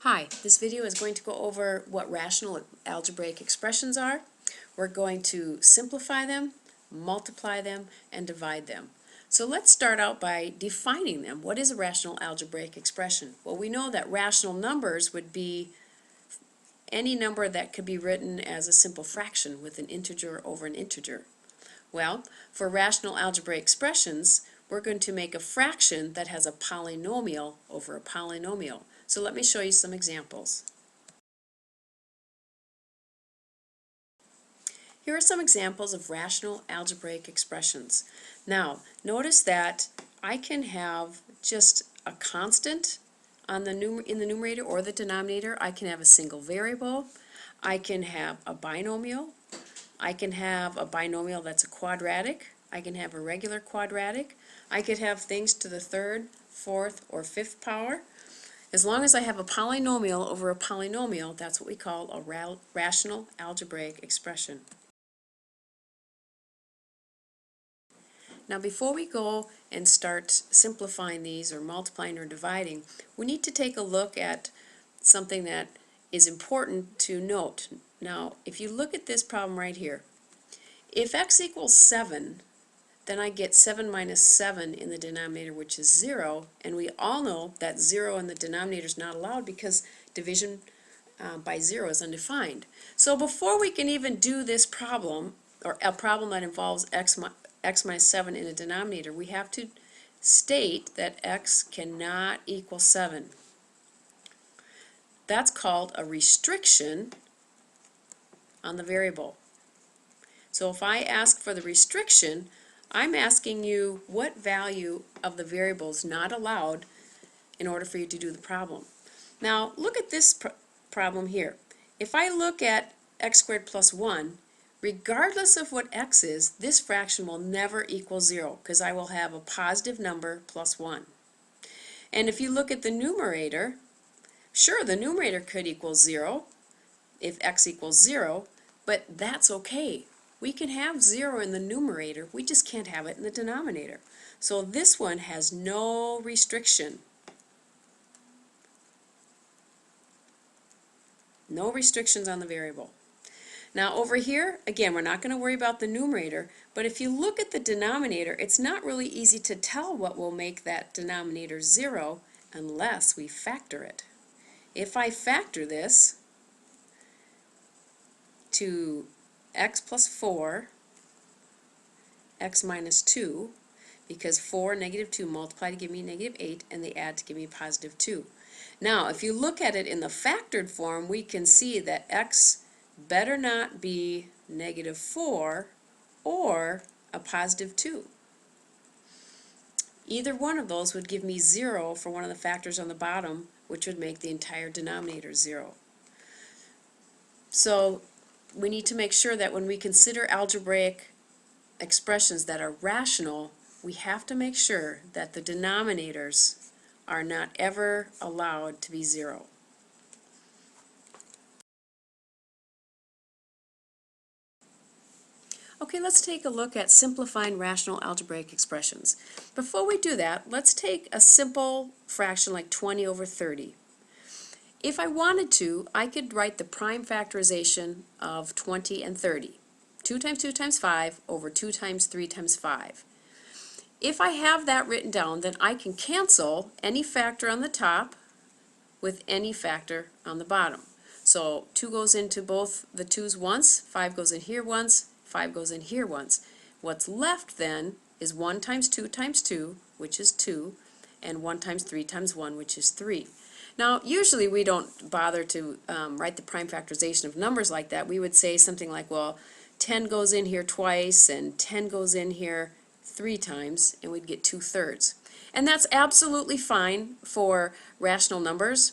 Hi, this video is going to go over what rational algebraic expressions are. We're going to simplify them, multiply them, and divide them. So let's start out by defining them. What is a rational algebraic expression? Well, we know that rational numbers would be any number that could be written as a simple fraction with an integer over an integer. Well, for rational algebraic expressions, we're going to make a fraction that has a polynomial over a polynomial. So let me show you some examples. Here are some examples of rational algebraic expressions. Now, notice that I can have just a constant on in the numerator or the denominator. I can have a single variable. I can have a binomial. I can have a binomial that's a quadratic. I can have a regular quadratic. I could have things to the third, fourth, or fifth power. As long as I have a polynomial over a polynomial, that's what we call a rational algebraic expression. Now before we go and start simplifying these or multiplying or dividing, we need to take a look at something that is important to note. Now if you look at this problem right here, if x equals 7, then I get 7 minus 7 in the denominator, which is 0, and we all know that 0 in the denominator is not allowed because division by 0 is undefined. So before we can even do this problem, or a problem that involves x minus 7 in a denominator, we have to state that x cannot equal 7. That's called a restriction on the variable. So if I ask for the restriction, I'm asking you what value of the variable is not allowed in order for you to do the problem. Now look at this problem here. If I look at x squared plus 1, regardless of what x is, this fraction will never equal 0 because I will have a positive number plus 1. And if you look at the numerator, sure, the numerator could equal 0 if x equals 0, but that's okay. We can have 0 in the numerator, we just can't have it in the denominator. So this one has no restriction. No restrictions on the variable. Now over here, again, we're not going to worry about the numerator, but if you look at the denominator, it's not really easy to tell what will make that denominator 0 unless we factor it. If I factor this to x plus 4, x minus 2, because 4 and negative 2 multiply to give me negative 8, and they add to give me positive 2. Now, if you look at it in the factored form, we can see that x better not be negative 4 or a positive 2. Either one of those would give me 0 for one of the factors on the bottom, which would make the entire denominator 0. So we need to make sure that when we consider algebraic expressions that are rational, we have to make sure that the denominators are not ever allowed to be 0. Okay, let's take a look at simplifying rational algebraic expressions. Before we do that, let's take a simple fraction like 20 over 30. If I wanted to, I could write the prime factorization of 20 and 30. 2 times 2 times 5 over 2 times 3 times 5. If I have that written down, then I can cancel any factor on the top with any factor on the bottom. So 2 goes into both the 2's once, 5 goes in here once, 5 goes in here once. What's left then is 1 times 2, which is 2, and 1 times 3 times 1, which is 3. Now, usually we don't bother to write the prime factorization of numbers like that. We would say something like, well, 10 goes in here twice, and 10 goes in here 3 times, and we'd get 2/3. And that's absolutely fine for rational numbers,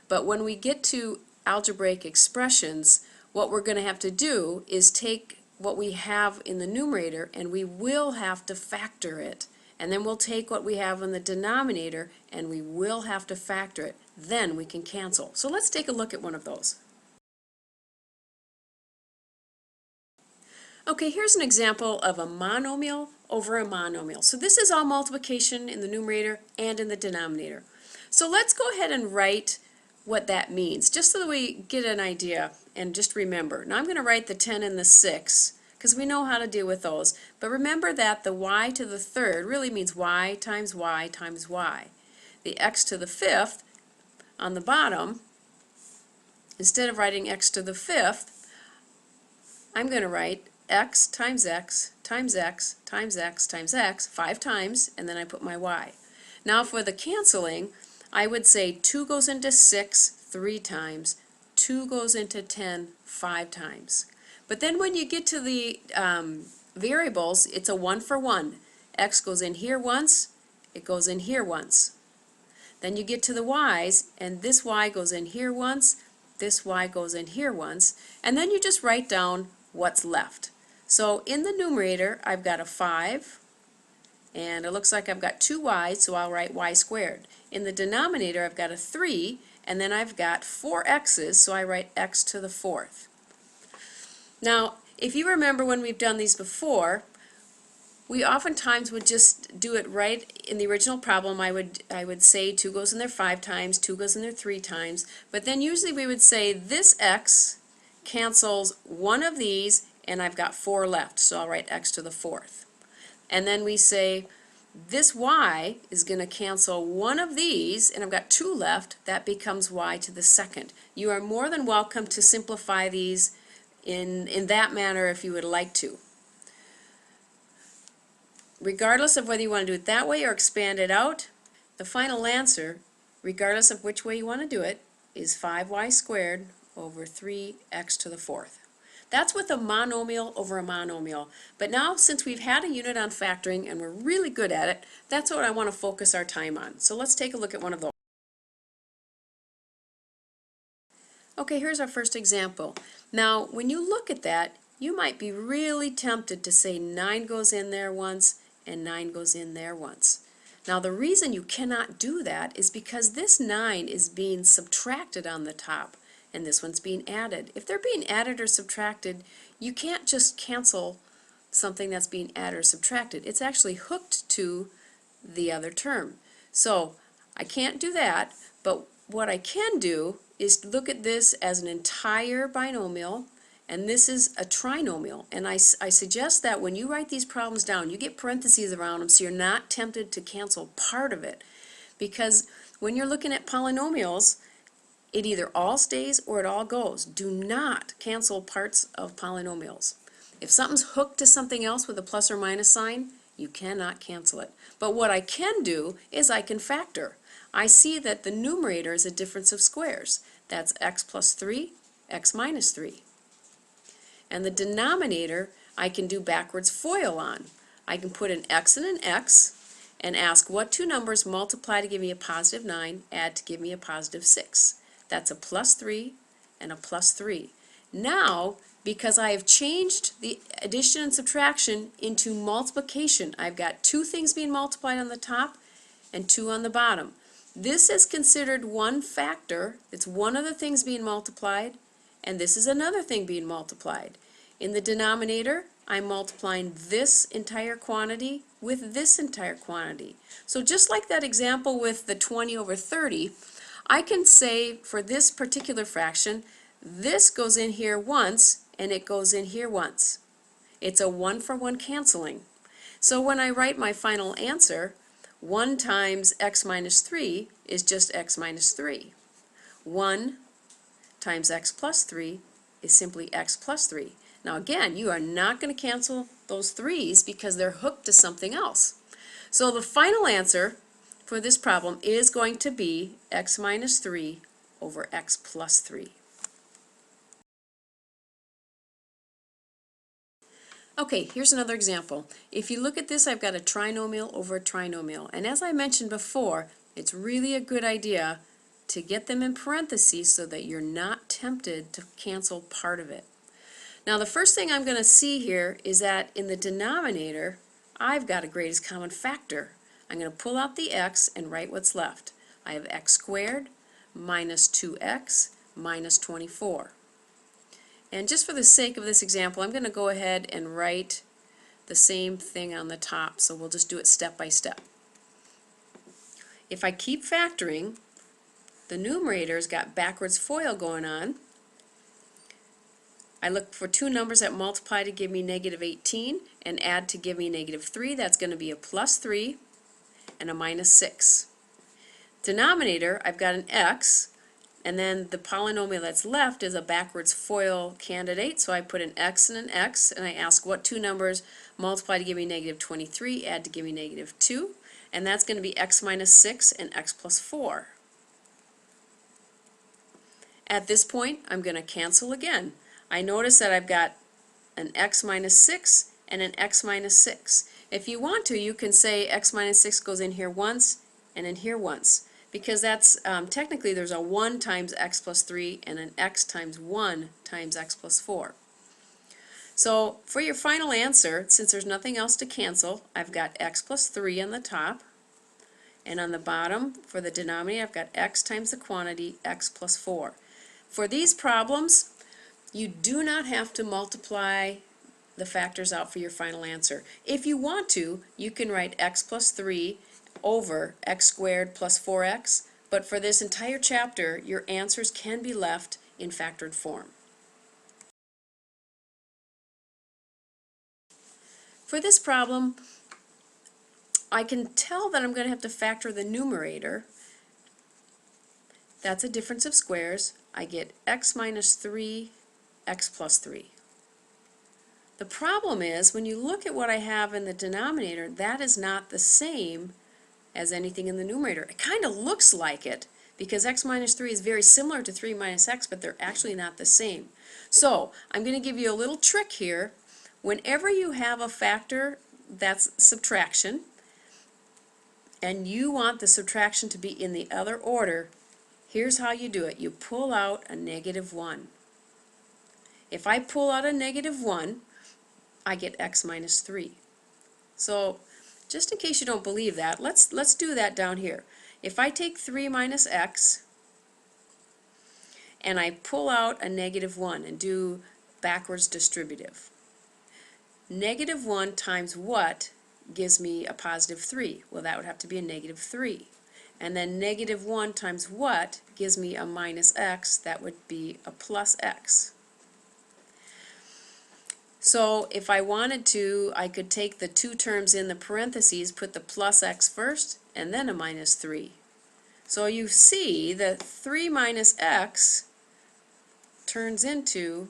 but when we get to algebraic expressions, what we're going to have to do is take what we have in the numerator, and we will have to factor it. And then we'll take what we have in the denominator, and we will have to factor it. Then we can cancel. So let's take a look at one of those. Okay, here's an example of a monomial over a monomial. So this is all multiplication in the numerator and in the denominator. So let's go ahead and write what that means, just so that we get an idea and just remember. Now I'm going to write the 10 and the 6 because we know how to deal with those. But remember that the y to the third really means y times y times y. The x to the fifth on the bottom, instead of writing x to the fifth, I'm going to write x times x times x times x times x 5 times, and then I put my y. Now for the canceling, I would say 2 goes into 6 3 times, 2 goes into 10 5 times. But then when you get to the variables, it's a 1 for 1. X goes in here once, it goes in here once. Then you get to the y's, and this y goes in here once, this y goes in here once, and then you just write down what's left. So in the numerator, I've got a 5, and it looks like I've got 2 y's, so I'll write y squared. In the denominator, I've got a 3, and then I've got 4 x's, so I write x to the fourth. Now, if you remember when we've done these before, we oftentimes would just do it right in the original problem. I would say 2 goes in there 5 times, 2 goes in there 3 times, but then usually we would say this x cancels one of these, and I've got 4 left, so I'll write x to the fourth. And then we say this y is going to cancel one of these, and I've got 2 left, that becomes y to the second. You are more than welcome to simplify these in that manner if you would like to. Regardless of whether you want to do it that way or expand it out, the final answer, regardless of which way you want to do it, is 5y squared over 3x to the fourth. That's with a monomial over a monomial. But now, since we've had a unit on factoring and we're really good at it, that's what I want to focus our time on. So let's take a look at one of those. Okay, here's our first example. Now, when you look at that, you might be really tempted to say 9 goes in there once and 9 goes in there once. Now, the reason you cannot do that is because this 9 is being subtracted on the top, and this one's being added. If they're being added or subtracted, you can't just cancel something that's being added or subtracted. It's actually hooked to the other term. So I can't do that, but what I can do is look at this as an entire binomial, and this is a trinomial. And I suggest that when you write these problems down, you get parentheses around them so you're not tempted to cancel part of it. Because when you're looking at polynomials, it either all stays or it all goes. Do not cancel parts of polynomials. If something's hooked to something else with a plus or minus sign, you cannot cancel it. But what I can do is I can factor. I see that the numerator is a difference of squares. That's x plus 3, x minus 3. And the denominator I can do backwards FOIL on. I can put an x and an x and ask what two numbers multiply to give me a positive 9, add to give me a positive 6. That's a plus 3 and a plus 3. Now, because I have changed the addition and subtraction into multiplication, I've got 2 things being multiplied on the top and 2 on the bottom. This is considered one factor. It's one of the things being multiplied, and this is another thing being multiplied. In the denominator, I'm multiplying this entire quantity with this entire quantity. So just like that example with the 20 over 30, I can say for this particular fraction, this goes in here once and it goes in here once. It's a 1-for-1 canceling. So when I write my final answer, 1 times x minus 3 is just x minus 3. 1 times x plus 3 is simply x plus 3. Now again, you are not going to cancel those 3's because they're hooked to something else. So the final answer for this problem is going to be x minus 3 over x plus 3. Okay, here's another example. If you look at this, I've got a trinomial over a trinomial. And as I mentioned before, it's really a good idea to get them in parentheses so that you're not tempted to cancel part of it. Now the first thing I'm going to see here is that in the denominator, I've got a greatest common factor. I'm going to pull out the x and write what's left. I have x squared minus 2x minus 24. And just for the sake of this example, I'm going to go ahead and write the same thing on the top, so we'll just do it step by step. If I keep factoring, the numerator's got backwards FOIL going on. I look for two numbers that multiply to give me negative 18 and add to give me negative 3. That's going to be a plus 3 and a minus 6. Denominator, I've got an x, and then the polynomial that's left is a backwards FOIL candidate, so I put an x, and I ask what two numbers multiply to give me negative 23, add to give me negative 2, and that's going to be x minus 6 and x plus 4. At this point, I'm going to cancel again. I notice that I've got an x minus 6 and an x minus 6. If you want to, you can say x minus 6 goes in here once and in here once, because that's technically there's a 1 times x plus 3 and an x times 1 times x plus 4. So for your final answer, since there's nothing else to cancel, I've got x plus 3 on the top, and on the bottom for the denominator I've got x times the quantity x plus 4. For these problems, you do not have to multiply the factors out for your final answer. If you want to, you can write x plus 3 over x squared plus 4x, but for this entire chapter, your answers can be left in factored form. For this problem, I can tell that I'm going to have to factor the numerator. That's a difference of squares. I get x minus 3, x plus 3. The problem is, when you look at what I have in the denominator, that is not the same as anything in the numerator. It kind of looks like it, because x minus 3 is very similar to 3 minus x, but they're actually not the same. So I'm going to give you a little trick here. Whenever you have a factor that's subtraction, and you want the subtraction to be in the other order, here's how you do it. You pull out a negative 1. If I pull out a negative 1, I get x minus 3. So just in case you don't believe that, let's do that down here. If I take 3 minus x and I pull out a negative 1 and do backwards distributive, negative 1 times what gives me a positive 3? Well, that would have to be a negative 3. And then negative 1 times what gives me a minus x? That would be a plus x. So if I wanted to, I could take the two terms in the parentheses, put the plus x first, and then a minus 3. So you see that 3 minus x turns into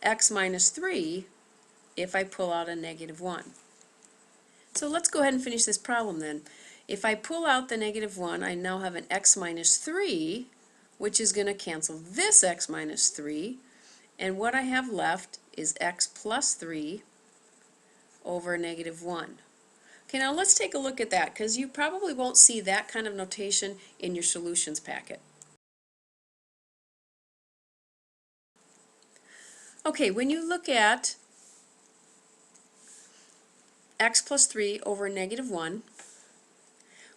x minus 3 if I pull out a negative 1. So let's go ahead and finish this problem then. If I pull out the negative 1, I now have an x minus 3, which is going to cancel this x minus 3, and what I have left is x plus 3 over negative 1. Okay, now let's take a look at that, because you probably won't see that kind of notation in your solutions packet. Okay, when you look at x plus 3 over negative 1,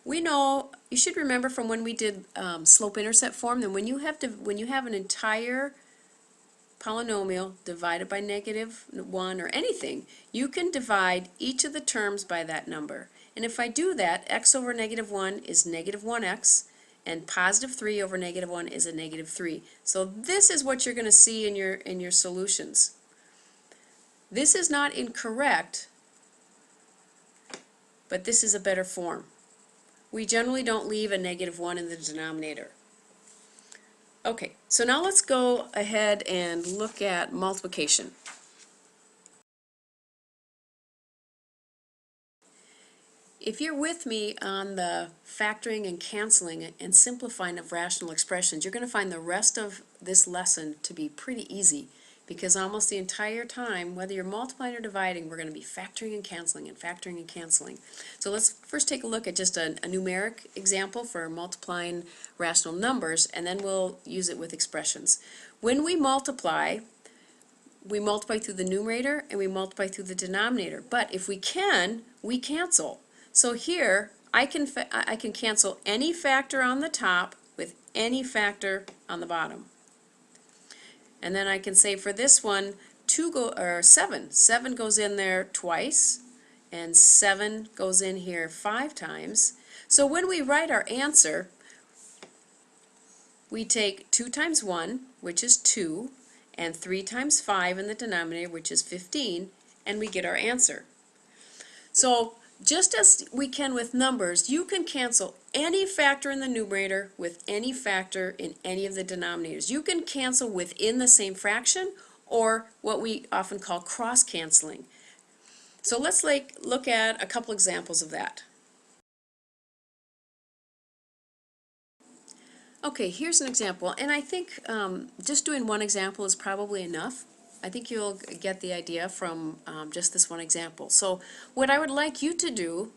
we know, you should remember from when we did slope-intercept form, that when you have an entire polynomial divided by negative 1 or anything, you can divide each of the terms by that number. And if I do that, x over negative 1 is negative 1x, and positive 3 over negative 1 is a negative 3. So this is what you're going to see in your solutions. This is not incorrect, but this is a better form. We generally don't leave a negative 1 in the denominator. Okay, so now let's go ahead and look at multiplication. If you're with me on the factoring and canceling and simplifying of rational expressions, you're going to find the rest of this lesson to be pretty easy, because almost the entire time, whether you're multiplying or dividing, we're going to be factoring and canceling and factoring and canceling. So let's first take a look at just a numeric example for multiplying rational numbers, and then we'll use it with expressions. When we multiply through the numerator and we multiply through the denominator. But if we can, we cancel. So here, I can cancel any factor on the top with any factor on the bottom. And then I can say for this one, 7 goes in there twice, and 7 goes in here 5 times. So when we write our answer, we take 2 times 1, which is 2, and 3 times 5 in the denominator, which is 15, and we get our answer. So just as we can with numbers, you can cancel any factor in the numerator with any factor in any of the denominators. You can cancel within the same fraction, or what we often call cross-canceling. So let's look at a couple examples of that. Okay, here's an example, and I think just doing one example is probably enough. I think you'll get the idea from just this one example. So what I would like you to do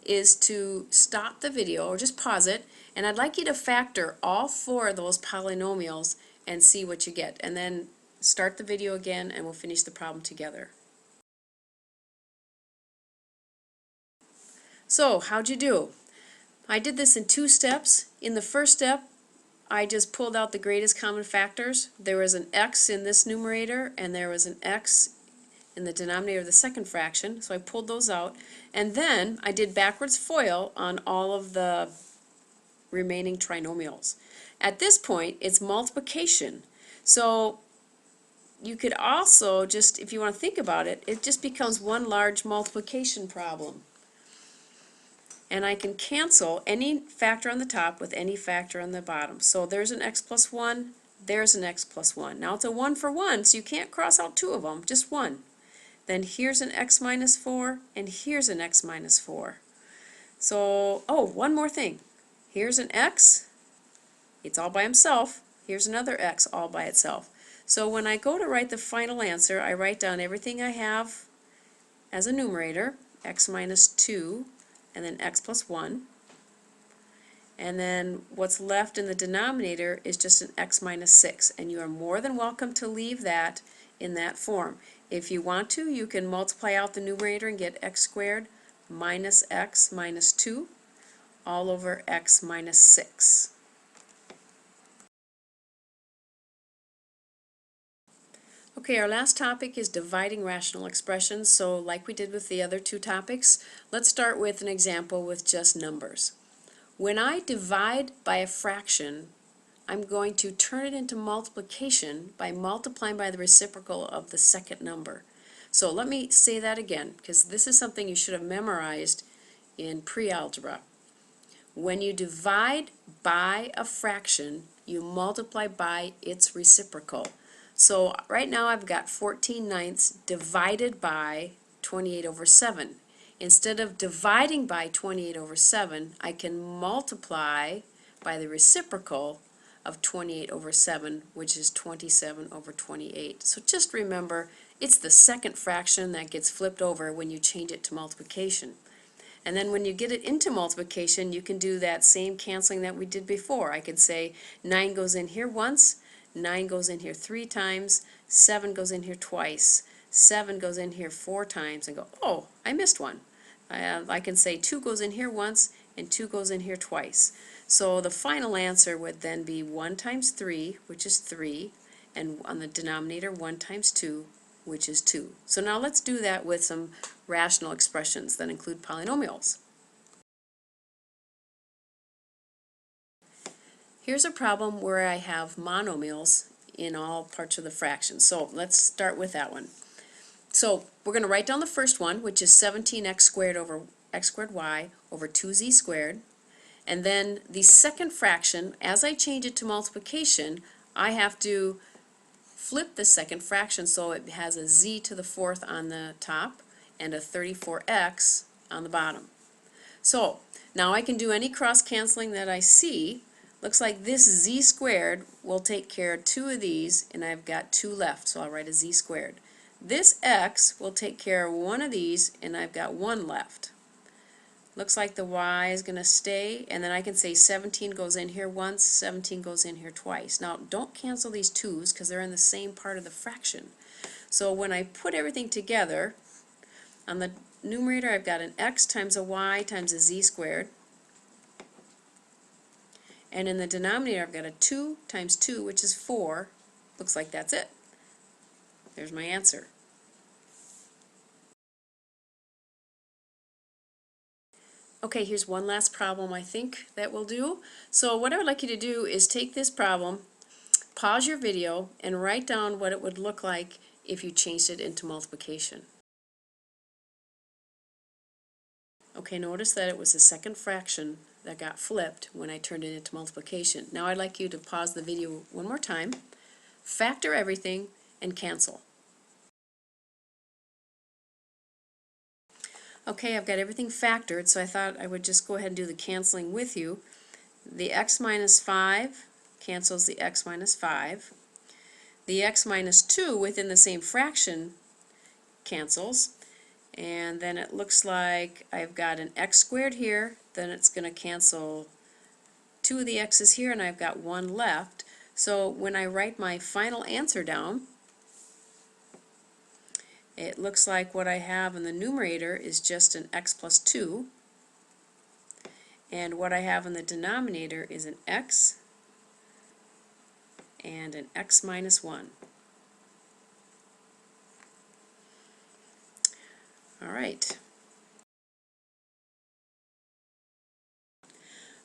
is to stop the video, or just pause it, and I'd like you to factor all 4 of those polynomials and see what you get. And then start the video again and we'll finish the problem together. So, how'd you do? I did this in 2 steps. In the first step, I just pulled out the greatest common factors. There was an x in this numerator and there was an x in the denominator of the second fraction, so I pulled those out. And then I did backwards FOIL on all of the remaining trinomials. At this point, it's multiplication. So you could also just, if you want to think about it, it just becomes one large multiplication problem. And I can cancel any factor on the top with any factor on the bottom. So there's an x plus 1, there's an x plus 1. Now it's a 1 for 1, so you can't cross out 2 of them, just 1. Then here's an x minus 4, and here's an x minus 4. So, oh, one more thing. Here's an x, it's all by himself. Here's another x all by itself. So when I go to write the final answer, I write down everything I have as a numerator, x minus 2, and then x plus 1. And then what's left in the denominator is just an x minus 6. And you are more than welcome to leave that in that form. If you want to, you can multiply out the numerator and get x squared minus x minus 2 all over x minus 6. Okay, our last topic is dividing rational expressions. So like we did with the other 2 topics, let's start with an example with just numbers. When I divide by a fraction, I'm going to turn it into multiplication by multiplying by the reciprocal of the second number. So let me say that again, because this is something you should have memorized in pre-algebra. When you divide by a fraction, you multiply by its reciprocal. So right now I've got 14/9 divided by 28 over 7. Instead of dividing by 28 over 7, I can multiply by the reciprocal of 28 over 7, which is 27 over 28. So just remember, it's the second fraction that gets flipped over when you change it to multiplication. And then when you get it into multiplication, you can do that same canceling that we did before. I could say 9 goes in here once, 9 goes in here 3 times, 7 goes in here twice, 7 goes in here 4 times, and go, oh, I missed one. I can say 2 goes in here once, and 2 goes in here twice. So the final answer would then be 1 times 3, which is 3, and on the denominator 1 times 2, which is 2. So now let's do that with some rational expressions that include polynomials. Here's a problem where I have monomials in all parts of the fraction. So let's start with that one. So we're going to write down the first one, which is 17x squared over x squared y over 2z squared. And then the second fraction, as I change it to multiplication, I have to flip the second fraction so it has a z to the 4th on the top and a 34x on the bottom. So now I can do any cross-canceling that I see. Looks like this z squared will take care of 2 of these, and I've got 2 left, so I'll write a z squared. This x will take care of 1 of these, and I've got 1 left. Looks like the y is going to stay, and then I can say 17 goes in here once, 17 goes in here twice. Now don't cancel these 2's because they're in the same part of the fraction. So when I put everything together, on the numerator I've got an x times a y times a z squared. And in the denominator I've got a 2 times 2, which is 4. Looks like that's it. There's my answer. Okay, here's one last problem I think that we'll do. So what I would like you to do is take this problem, pause your video, and write down what it would look like if you changed it into multiplication. Okay, notice that it was the second fraction that got flipped when I turned it into multiplication. Now I'd like you to pause the video one more time, factor everything, and cancel. Okay, I've got everything factored, so I thought I would just go ahead and do the canceling with you. The x minus 5 cancels the x minus 5. The x minus 2 within the same fraction cancels. And then it looks like I've got an x squared here, then it's going to cancel 2 of the x's here, and I've got 1 left. So when I write my final answer down, it looks like what I have in the numerator is just an x plus 2, and what I have in the denominator is an x and an x minus 1. Alright.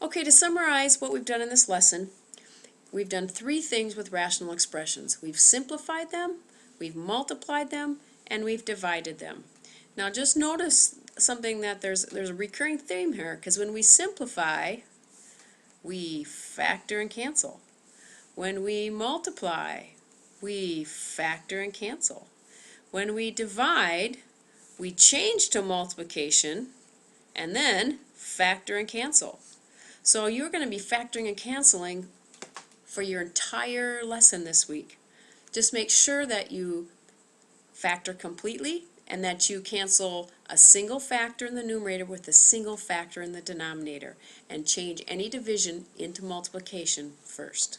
Okay, to summarize what we've done in this lesson, we've done 3 things with rational expressions. We've simplified them, we've multiplied them, and we've divided them. Now just notice something, that there's a recurring theme here, because when we simplify, we factor and cancel. When we multiply, we factor and cancel. When we divide, we change to multiplication and then factor and cancel. So you're going to be factoring and canceling for your entire lesson this week. Just make sure that you factor completely and that you cancel a single factor in the numerator with a single factor in the denominator, and change any division into multiplication first.